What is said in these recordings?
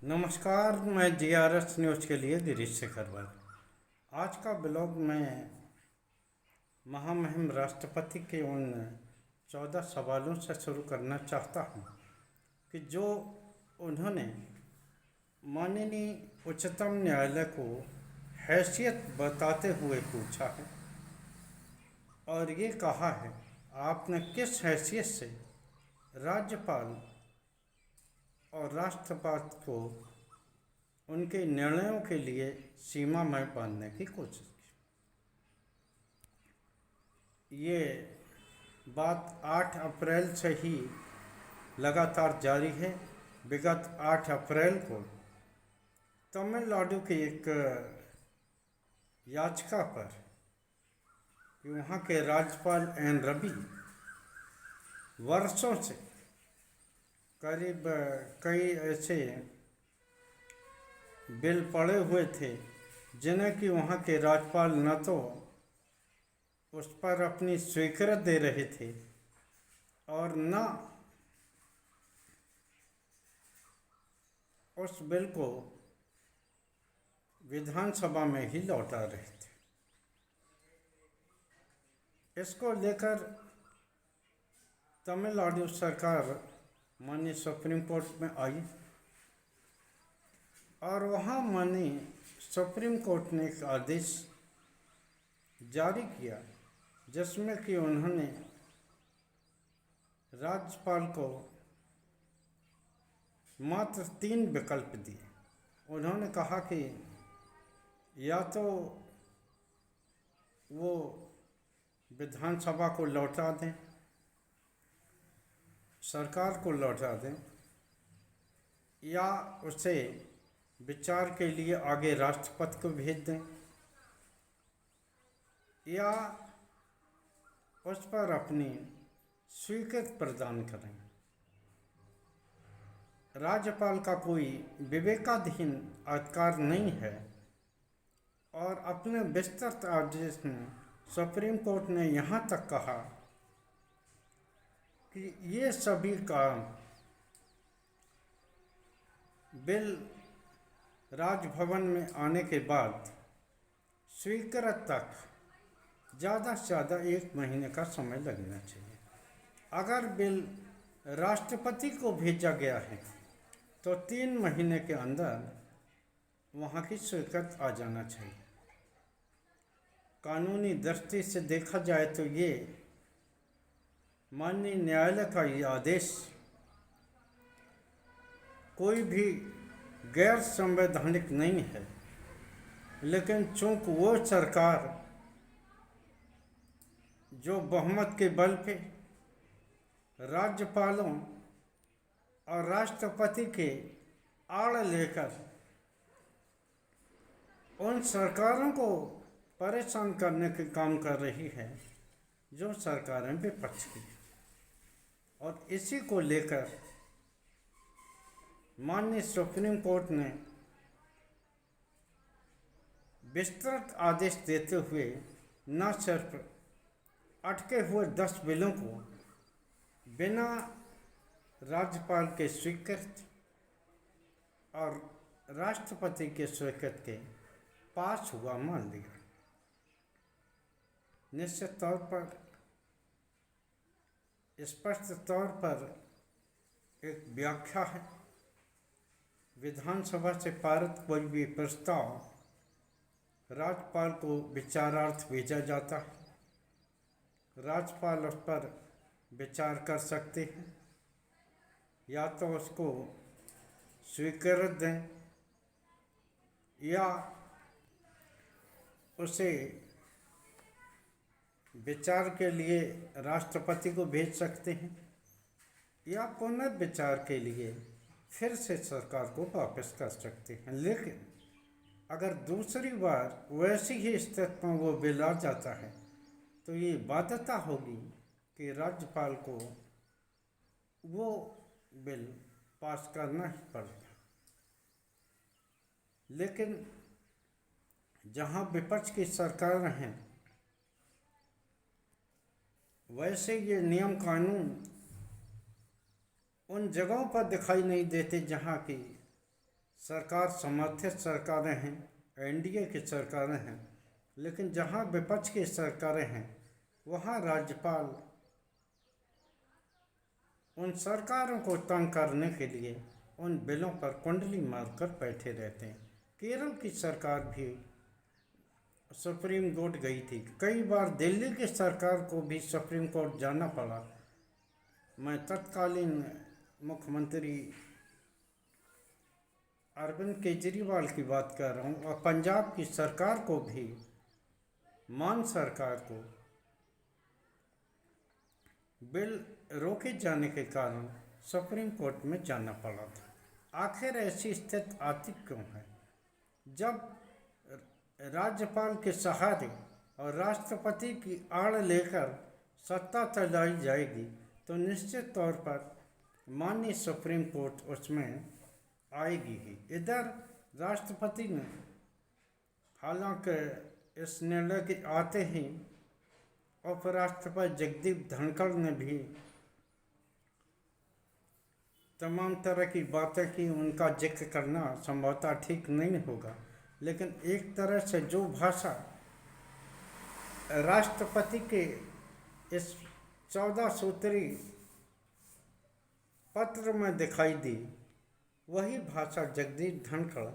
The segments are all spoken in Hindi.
नमस्कार, मैं जीआरएस न्यूज़ के लिए गिरीश शेखरवाल। आज का ब्लॉग में महामहिम राष्ट्रपति के उन 14 सवालों से शुरू करना चाहता हूं कि जो उन्होंने माननीय उच्चतम न्यायालय को हैसियत बताते हुए पूछा है और ये कहा है, आपने किस हैसियत से राज्यपाल और राष्ट्रपति को उनके निर्णयों के लिए सीमा में बांधने की कोशिश की। ये बात 8 अप्रैल से ही लगातार जारी है। विगत 8 अप्रैल को तमिलनाडु की एक याचिका पर कि वहाँ के राज्यपाल एन रवि वर्षों से करीब कई ऐसे बिल पड़े हुए थे जिन्हें कि वहाँ के राज्यपाल न तो उस पर अपनी स्वीकृति दे रहे थे और न उस बिल को विधानसभा में ही लौटा रहे थे। इसको लेकर तमिलनाडु सरकार माननीय सुप्रीम कोर्ट में आई और वहाँ माननीय सुप्रीम कोर्ट ने एक आदेश जारी किया जिसमें कि उन्होंने राज्यपाल को मात्र 3 विकल्प दिए। उन्होंने कहा कि या तो वो विधानसभा को लौटा दें, सरकार को लौटा दें, या उसे विचार के लिए आगे राष्ट्रपति को भेज दें, या उस पर अपनी स्वीकृति प्रदान करें। राज्यपाल का कोई विवेकाधीन अधिकार नहीं है और अपने विस्तृत आदेश में सुप्रीम कोर्ट ने यहाँ तक कहा कि ये सभी काम बिल राजभवन में आने के बाद स्वीकृत तक ज़्यादा से ज़्यादा 1 महीने का समय लगना चाहिए। अगर बिल राष्ट्रपति को भेजा गया है तो 3 महीने के अंदर वहाँ की स्वीकृत आ जाना चाहिए। कानूनी दृष्टि से देखा जाए तो ये माननीय न्यायालय का ये आदेश कोई भी गैर संवैधानिक नहीं है, लेकिन चूंकि वो सरकार जो बहुमत के बल पे राज्यपालों और राष्ट्रपति के आड़ लेकर उन सरकारों को परेशान करने के काम कर रही है जो सरकारें विपक्ष की हैं, और इसी को लेकर माननीय सुप्रीम कोर्ट ने विस्तृत आदेश देते हुए न सिर्फ अटके हुए 10 बिलों को बिना राज्यपाल के स्वीकृति और राष्ट्रपति के स्वीकृति के पास हुआ मान लिया। निश्चित तौर पर स्पष्ट तौर पर एक व्याख्या है। विधानसभा से पारित कोई भी प्रस्ताव राज्यपाल को विचारार्थ भेजा जाता है। राज्यपाल उस पर विचार कर सकते हैं, या तो उसको स्वीकृति दें या उसे विचार के लिए राष्ट्रपति को भेज सकते हैं, या पुनर्विचार के लिए फिर से सरकार को वापस कर सकते हैं। लेकिन अगर दूसरी बार वैसी ही स्थिति में वो बिल आ जाता है तो ये बाध्यता होगी कि राज्यपाल को वो बिल पास करना ही पड़ेगा। लेकिन जहाँ विपक्ष की सरकार हैं वैसे ये नियम कानून उन जगहों पर दिखाई नहीं देते जहाँ की सरकार समर्थित सरकारें हैं, एनडीए की सरकारें हैं, लेकिन जहां विपक्ष की सरकारें हैं वहां राज्यपाल उन सरकारों को तंग करने के लिए उन बिलों पर कुंडली मारकर बैठे रहते हैं। केरल की सरकार भी सुप्रीम कोर्ट गई थी, कई बार दिल्ली की सरकार को भी सुप्रीम कोर्ट जाना पड़ा। मैं तत्कालीन मुख्यमंत्री अरविंद केजरीवाल की बात कर रहा हूँ, और पंजाब की सरकार को भी, मान सरकार को बिल रोके जाने के कारण सुप्रीम कोर्ट में जाना पड़ा था। आखिर ऐसी स्थिति आती क्यों है? जब राज्यपाल के सहारे और राष्ट्रपति की आड़ लेकर सत्ता चलाई जाएगी तो निश्चित तौर पर माननीय सुप्रीम कोर्ट उसमें आएगी ही। इधर राष्ट्रपति ने हालांकि इस निर्णय के आते ही उपराष्ट्रपति जगदीप धनखड़ ने भी तमाम तरह की बातें की, उनका जिक्र करना संभवतः ठीक नहीं होगा, लेकिन एक तरह से जो भाषा राष्ट्रपति के इस 14 सूत्री पत्र में दिखाई दी, वही भाषा जगदीप धनखड़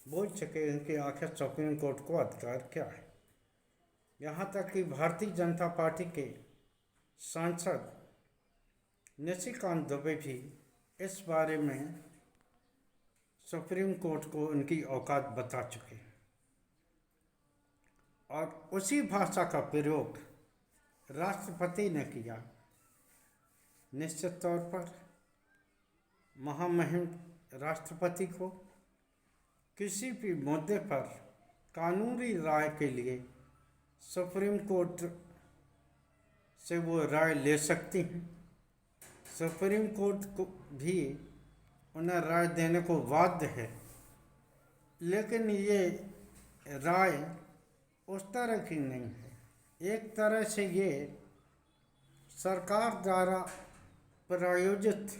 बोल सके इनके आखिर सुप्रीम कोर्ट को अधिकार क्या है। यहाँ तक कि भारतीय जनता पार्टी के सांसद निशिकांत दुबे भी इस बारे में सुप्रीम कोर्ट को उनकी औकात बता चुके हैं, और उसी भाषा का प्रयोग राष्ट्रपति ने किया। निश्चित तौर पर महामहिम राष्ट्रपति को किसी भी मुद्दे पर कानूनी राय के लिए सुप्रीम कोर्ट से वो राय ले सकती हैं। सुप्रीम कोर्ट को भी उन्हें राय देने को बाध्य है, लेकिन ये राय उस तरह की नहीं है। एक तरह से ये सरकार द्वारा प्रायोजित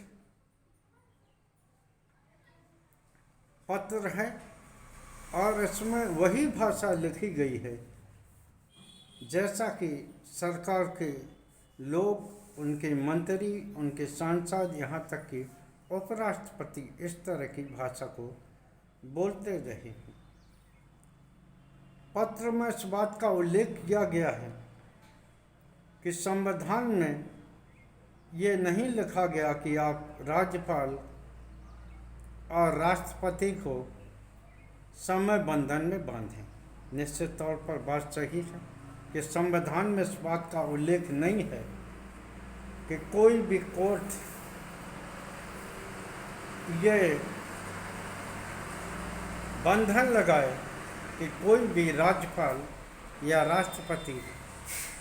पत्र है, और इसमें वही भाषा लिखी गई है जैसा कि सरकार के लोग, उनके मंत्री, उनके सांसद, यहाँ तक कि उपराष्ट्रपति इस तरह की भाषा को बोलते रहे हैं। पत्र में इस बात का उल्लेख किया गया है कि संविधान में ये नहीं लिखा गया कि आप राज्यपाल और राष्ट्रपति को समय बंधन में बांधें। निश्चित तौर पर बात सही है कि संविधान में इस बात का उल्लेख नहीं है कि कोई भी कोर्ट ये बंधन लगाए कि कोई भी राज्यपाल या राष्ट्रपति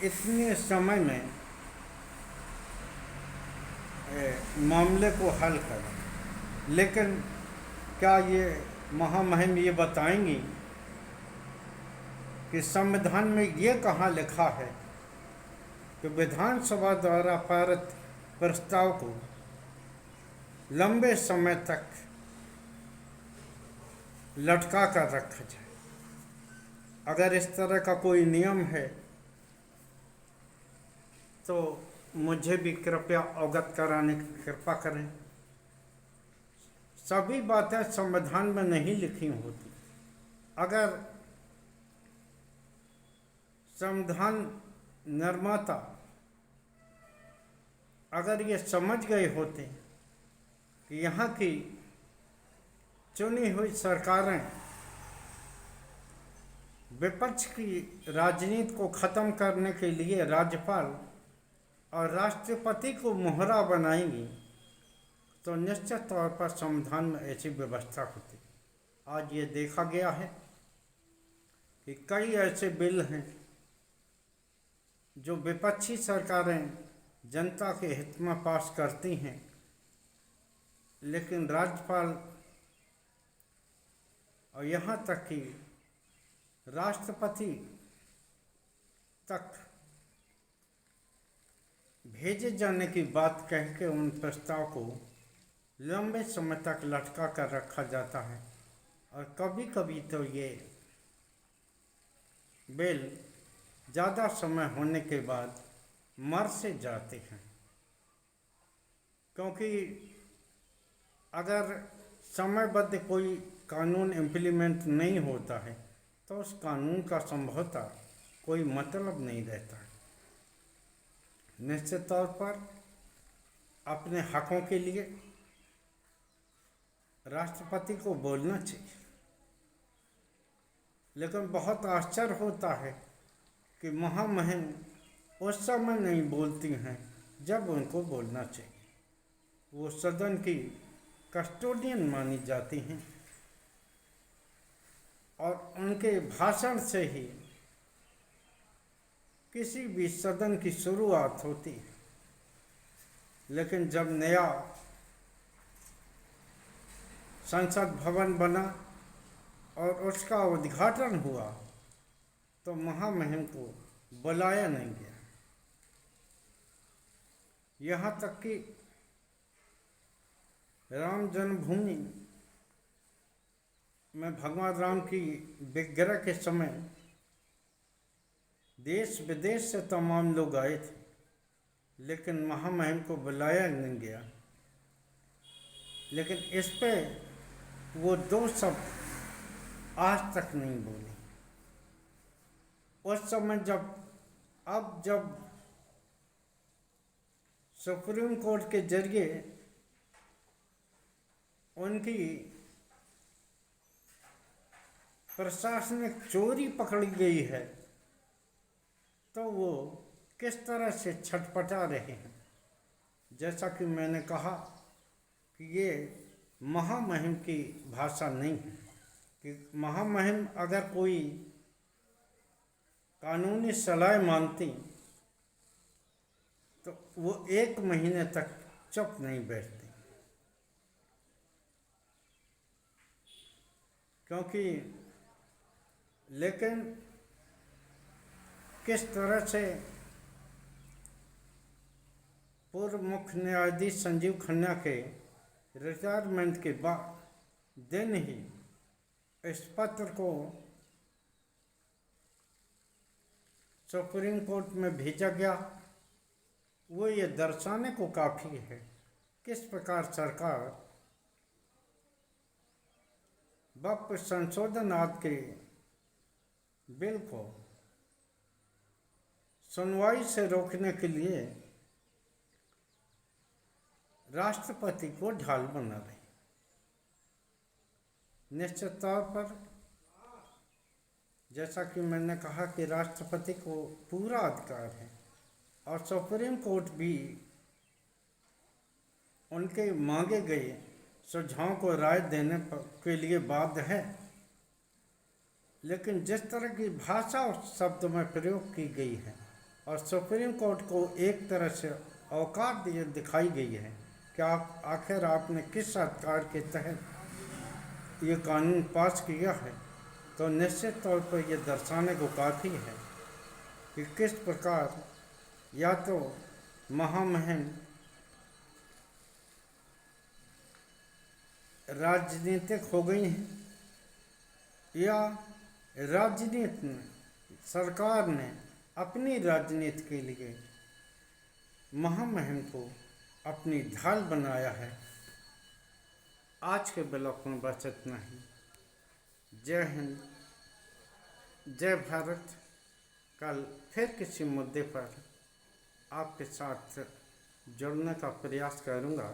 इतने समय में मामले को हल करे। लेकिन क्या ये महामहिम ये बताएंगी कि संविधान में ये कहाँ लिखा है कि विधानसभा द्वारा पारित प्रस्ताव को लंबे समय तक लटका कर रखा जाए? अगर इस तरह का कोई नियम है तो मुझे भी कृपया अवगत कराने की कृपा करें। सभी बातें संविधान में नहीं लिखी होती। अगर संविधान निर्माता अगर ये समझ गए होते कि यहाँ की चुनी हुई सरकारें विपक्ष की राजनीति को ख़त्म करने के लिए राज्यपाल और राष्ट्रपति को मोहरा बनाएंगी, तो निश्चित तौर पर संविधान में ऐसी व्यवस्था होती। आज ये देखा गया है कि कई ऐसे बिल हैं जो विपक्षी सरकारें जनता के हित में पास करती हैं, लेकिन राज्यपाल और यहाँ तक कि राष्ट्रपति तक भेजे जाने की बात कह के उन प्रस्ताव को लंबे समय तक लटका कर रखा जाता है। और कभी कभी तो ये बेल ज़्यादा समय होने के बाद मर से जाते हैं, क्योंकि अगर समयबद्ध कोई कानून इम्प्लीमेंट नहीं होता है तो उस कानून का संभवतः कोई मतलब नहीं रहता। निश्चित तौर पर अपने हकों के लिए राष्ट्रपति को बोलना चाहिए, लेकिन बहुत आश्चर्य होता है कि महामहिम उस समय नहीं बोलती हैं जब उनको बोलना चाहिए। वो सदन की कस्टोडियन मानी जाती हैं और उनके भाषण से ही किसी भी सदन की शुरुआत होती है। लेकिन जब नया संसद भवन बना और उसका उद्घाटन हुआ तो महामहिम को बुलाया नहीं गया। यहाँ तक कि राम जन्मभूमि में भगवान राम की विग्रह के समय देश विदेश से तमाम लोग आए थे, लेकिन महामहिम को बुलाया नहीं गया। लेकिन इस पे वो दो शब्द आज तक नहीं बोली। उस समय जब सुप्रीम कोर्ट के जरिए उनकी प्रशासनिक चोरी पकड़ी गई है तो वो किस तरह से छटपटा रहे हैं। जैसा कि मैंने कहा कि ये महामहिम की भाषा नहीं है कि महामहिम अगर कोई कानूनी सलाह मानती तो वो 1 महीने तक चुप नहीं बैठती, क्योंकि लेकिन किस तरह से पूर्व मुख्य न्यायाधीश संजीव खन्ना के रिटायरमेंट के बाद दिन ही इस पत्र को सुप्रीम कोर्ट में भेजा गया, वो ये दर्शाने को काफ़ी है किस प्रकार सरकार वक्फ संशोधन आदि के बिल को सुनवाई से रोकने के लिए राष्ट्रपति को ढाल बना रही। निश्चित तौर पर जैसा कि मैंने कहा कि राष्ट्रपति को पूरा अधिकार है और सुप्रीम कोर्ट भी उनके मांगे गए सुझाव को राय देने के लिए बाध्य है। लेकिन जिस तरह की भाषा उस शब्द में प्रयोग की गई है और सुप्रीम कोर्ट को एक तरह से औकात दिखाई गई है कि आप आखिर आपने किस अधिकार के तहत ये कानून पास किया है, तो निश्चित तौर पर यह दर्शाने को काफ़ी है कि किस प्रकार या तो महामहिम राजनीतिक हो गई हैं या राजनीति में सरकार ने अपनी राजनीति के लिए महामहिम को अपनी ढाल बनाया है। आज के ब्लॉग में बस इतना ही। जय हिंद, जय भारत। कल फिर किसी मुद्दे पर आपके साथ जुड़ने का प्रयास करूँगा।